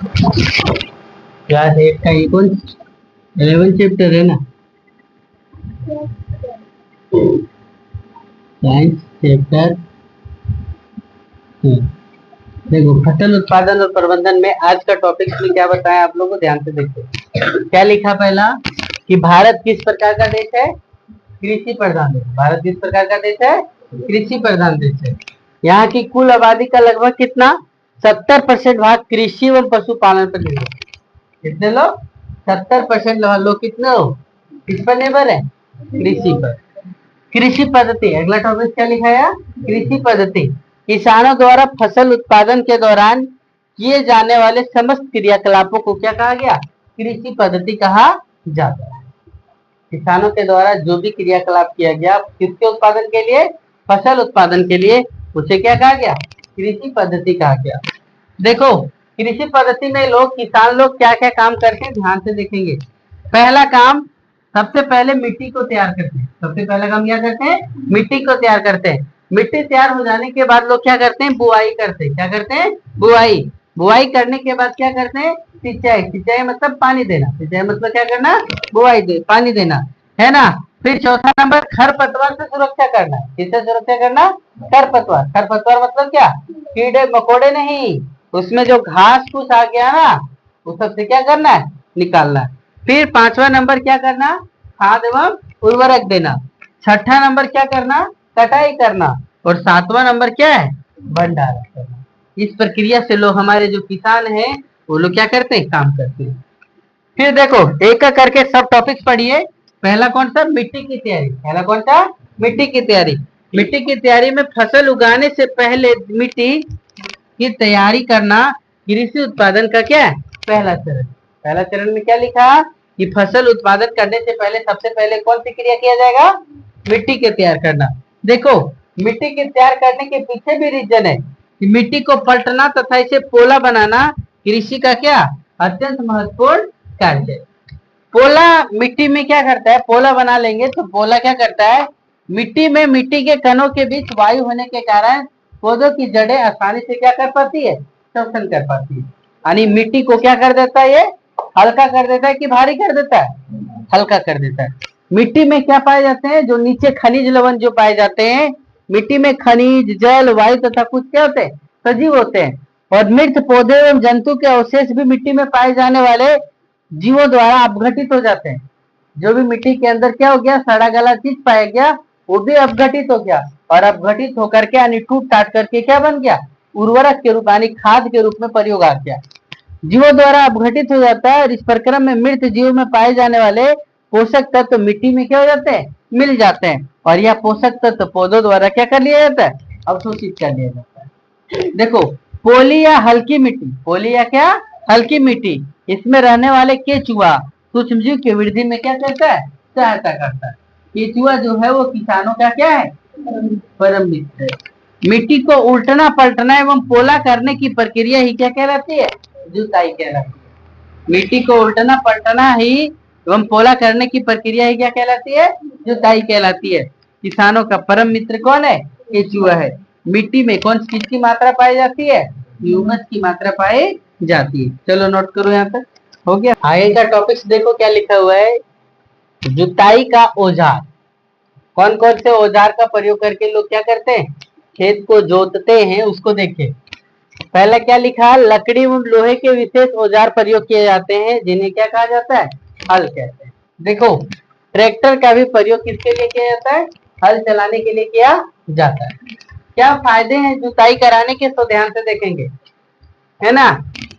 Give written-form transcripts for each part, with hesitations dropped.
Class 8 का ये कौन 11 चैप्टर है ना, साइंस चैप्टर 2। देखो फसल उत्पादन और प्रबंधन में आज का टॉपिक में क्या बताया आप लोगों को, ध्यान से देखो। क्या लिखा पहला कि भारत किस प्रकार का देश है, कृषि प्रधान देश। भारत किस प्रकार का देश है, कृषि प्रधान देश है। यहाँ की कुल आबादी का लगभग कितना 70% भाग कृषि एवं पशुपालन पर निर्भर है। कितने लोग 70% लोग कितने हो किस पर निर्भर है, कृषि पर। कृषि पद्धति, अगला टॉपिक क्या लिखा है, कृषि पद्धति। किसानों द्वारा फसल उत्पादन के दौरान किए जाने वाले समस्त क्रियाकलापों को क्या कहा गया, कृषि पद्धति कहा जाता है। किसानों के द्वारा जो भी क्रियाकलाप किया गया किसके उत्पादन के लिए, फसल उत्पादन के लिए, उसे क्या कहा गया, कृषि पद्धति कहा गया। देखो कृषि पद्धति में लोग किसान लोग क्या क्या काम करते हैं, ध्यान से देखेंगे। पहला काम, सबसे पहले मिट्टी को तैयार करते हैं। सबसे पहला काम क्या करते हैं, मिट्टी को तैयार करते हैं। मिट्टी तैयार हो जाने के बाद लोग क्या करते हैं, बुआई करते हैं। क्या करते हैं, बुआई। बुआई करने के बाद क्या करते हैं, सिंचाई। सिंचाई मतलब पानी देना। सिंचाई मतलब क्या करना, बुआई दे पानी देना, है ना। फिर चौथा नंबर खरपतवार से सुरक्षा करना। किससे सुरक्षा करना, खरपतवार। खरपतवार मतलब क्या, कीड़े मकोड़े नहीं, उसमें जो घास फूस आ गया ना, उस सबसे क्या करना है, निकालना है। फिर पांचवा नंबर क्या करना, खाद एवं उर्वरक देना। छठा नंबर क्या करना, कटाई करना। और सातवां नंबर क्या है, भंडारण करना। इस प्रक्रिया से लोग हमारे जो किसान हैं वो लोग क्या करते हैं, काम करते हैं। फिर देखो एक एक करके सब टॉपिक्स पढ़िए। पहला कौन सा, मिट्टी की तैयारी। पहला कौन सा, मिट्टी की तैयारी। मिट्टी की तैयारी में फसल उगाने से पहले मिट्टी की तैयारी करना कृषि उत्पादन का क्या है, पहला चरण। पहला चरण में क्या लिखा कि फसल उत्पादन करने से पहले सबसे पहले कौन सी क्रिया किया जाएगा, मिट्टी के तैयार करना। देखो मिट्टी के तैयार करने के पीछे भी रीजन है कि मिट्टी को पलटना तथा इसे पोला बनाना कृषि का क्या अत्यंत महत्वपूर्ण कार्य है। पोला मिट्टी में क्या करता है, पोला बना लेंगे तो पोला क्या करता है, मिट्टी में मिट्टी के कणों के बीच वायु होने के कारण पौधों की जड़ें आसानी से क्या कर पाती है, श्वसन कर पाती है। यानी मिट्टी को क्या कर देता है, ये हल्का कर देता है कि भारी कर देता है, हल्का कर देता है। मिट्टी में क्या पाए जाते हैं, जो नीचे खनिज लवण जो पाए जाते हैं मिट्टी में, खनिज जल वायु तथा कुछ क्या होते हैं, सजीव होते हैं। और मृत पौधे एवं जंतु के अवशेष भी मिट्टी में पाए जाने वाले जीवों द्वारा अपघटित हो जाते हैं। जो भी मिट्टी के अंदर क्या हो गया, सड़ा गला चीज पाया गया वो भी अपघटित हो गया, और अपघटित होकर के यानी टूट टाट करके क्या बन गया, उर्वरक के रूप यानी खाद के रूप में प्रयोग आ गया। जीवों द्वारा अपघटित हो जाता है और इस प्रक्रम में मृत जीवों में पाए जाने वाले पोषक तत्व मिट्टी में क्या हो जाते हैं, मिल जाते हैं। और यह पोषक तत्व पौधों द्वारा क्या कर लिया जाता है, अवशोषित कर लिया जाता है। देखो पोली या हल्की मिट्टी, पोली या क्या हल्की मिट्टी, इसमें रहने वाले केचुआ सूक्ष्म जीव की वृद्धि में क्या करता है, सहायता करता है। केचुआ जो है वो किसानों का क्या है, परम मित्र है। मिट्टी को उल्टना पलटना एवं पोला करने की प्रक्रिया ही क्या कहलाती है, जुताई कहलाती है। मिट्टी को उल्टना पलटना ही एवं पोला करने की प्रक्रिया ही क्या कहलाती है, जुताई कहलाती है। किसानों का परम मित्र कौन है, केचुआ है। मिट्टी में कौन सी चीज की मात्रा पाई जाती है, ह्यूमस की मात्रा पाई जाती है। चलो नोट करो यहाँ तक, हो गया। आगे का टॉपिक्स देखो क्या लिखा हुआ है, जुताई का औजार। कौन कौन से औजार का प्रयोग करके लोग क्या करते हैं, खेत को जोतते हैं, उसको देखें। पहले क्या लिखा है, लकड़ी और लोहे के विशेष औजार प्रयोग किए जाते हैं जिन्हें क्या कहा जाता है, हल कहते हैं। देखो ट्रैक्टर का भी प्रयोग किसके लिए किया जाता है, हल चलाने के लिए किया जाता है। क्या फायदे हैं जुताई कराने के, तो ध्यान से देखेंगे, है ना।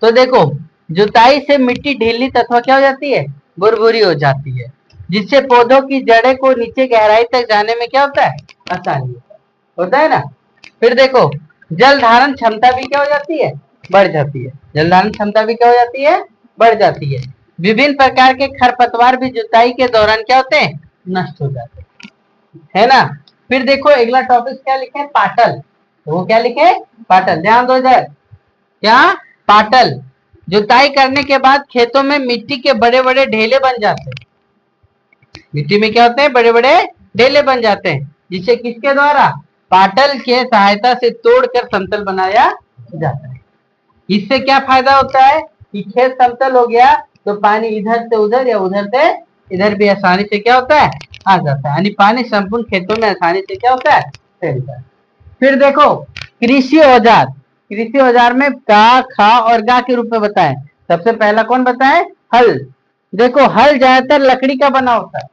तो देखो जुताई से मिट्टी ढीली तथा क्या हो जाती है, बुरबुरी हो जाती है, जिससे पौधों की जड़ें को नीचे गहराई तक जाने में क्या होता है, आसानी होता है ना। फिर देखो जल धारण क्षमता भी क्या हो जाती है, बढ़ जाती है। जल धारण क्षमता भी क्या हो जाती है, बढ़ जाती है। विभिन्न प्रकार के खरपतवार भी जुताई के दौरान क्या होते हैं, नष्ट हो जाते हैं, है ना। फिर देखो अगला टॉपिक क्या लिखे, पाटल। तो वो क्या लिखे, पाटल, ध्यान दो इधर, क्या पाटल। जुताई करने के बाद खेतों में मिट्टी के बड़े बड़े ढेले बन जाते हैं। मिट्टी में क्या होते हैं, बड़े बड़े ढेले बन जाते हैं, जिसे किसके द्वारा, पाटल के सहायता से तोड़कर समतल बनाया जाता है। इससे क्या फायदा होता है, कि खेत समतल हो गया तो पानी इधर से उधर या उधर से इधर भी आसानी से क्या होता है, आ जाता है, यानी पानी संपूर्ण खेतों में आसानी से क्या होता है, फैलता है। फिर देखो कृषि औजार, कृषि औजार में का, खा और गा के रूप में बताएं। सबसे पहला कौन बताएं, हल। देखो हल ज्यादातर लकड़ी का बना होता है,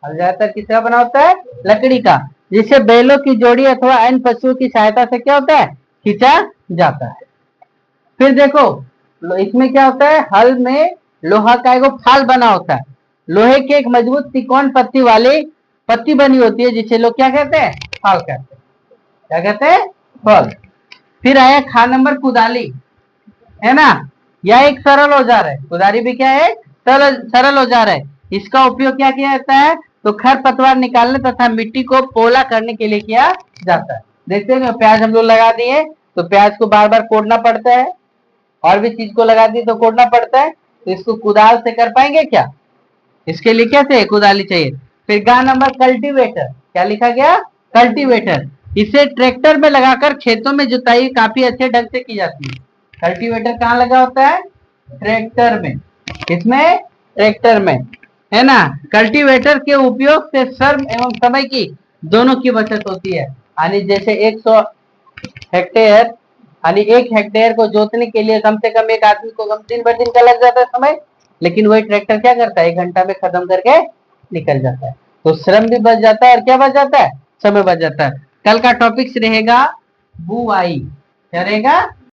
हल ज्यादातर किसका बना होता है, लकड़ी का, जिसे बैलों की जोड़ी अथवा अन्य पशुओं की सहायता से क्या होता है, खींचा जाता है। फिर देखो इसमें क्या होता है, हल में लोहा का एक फाल बना होता है, लोहे के एक मजबूत त्रिकोण पत्ती वाली पत्ती बनी होती है, जिसे लोग क्या कहते हैं, फाल कहते हैं। क्या कहते हैं, फाल। फिर आया खा नंबर कुदाली, है ना, यह एक सरल औजार है, कुदाली भी क्या है, सरल सरल औजार है। इसका उपयोग क्या किया जाता है, तो खरपतवार निकालने तथा मिट्टी को पोला करने के लिए किया जाता है। देखते हैं प्याज हम लोग लगा दिए तो प्याज को बार बार कोड़ना पड़ता है, और भी चीज को लगा दिए तो कोड़ना पड़ता है, तो इसको कुदाल से कर पाएंगे क्या, इसके लिए क्या चाहिए, कुदाली चाहिए। फिर गा नंबर कल्टीवेटर, क्या लिखा गया, कल्टीवेटर। इसे ट्रैक्टर में लगाकर खेतों में जुताई काफी अच्छे ढंग से की जाती है। कल्टीवेटर कहाँ लगा होता है, ट्रैक्टर में, किसमें, ट्रैक्टर में, है ना। कल्टीवेटर के उपयोग से श्रम एवं समय की दोनों की बचत होती है, यानी जैसे 100 हेक्टेयर, यानी 1 हेक्टेयर को जोतने के लिए कम से कम एक आदमी को कम दिन भर दिन का लग जाता है समय, लेकिन वही ट्रैक्टर क्या करता है, 1 घंटा में खत्म करके निकल जाता है। तो श्रम भी बच जाता है और क्या बच जाता है, समय बच जाता है। कल का टॉपिक रहेगा बुआई, क्या रहेगा,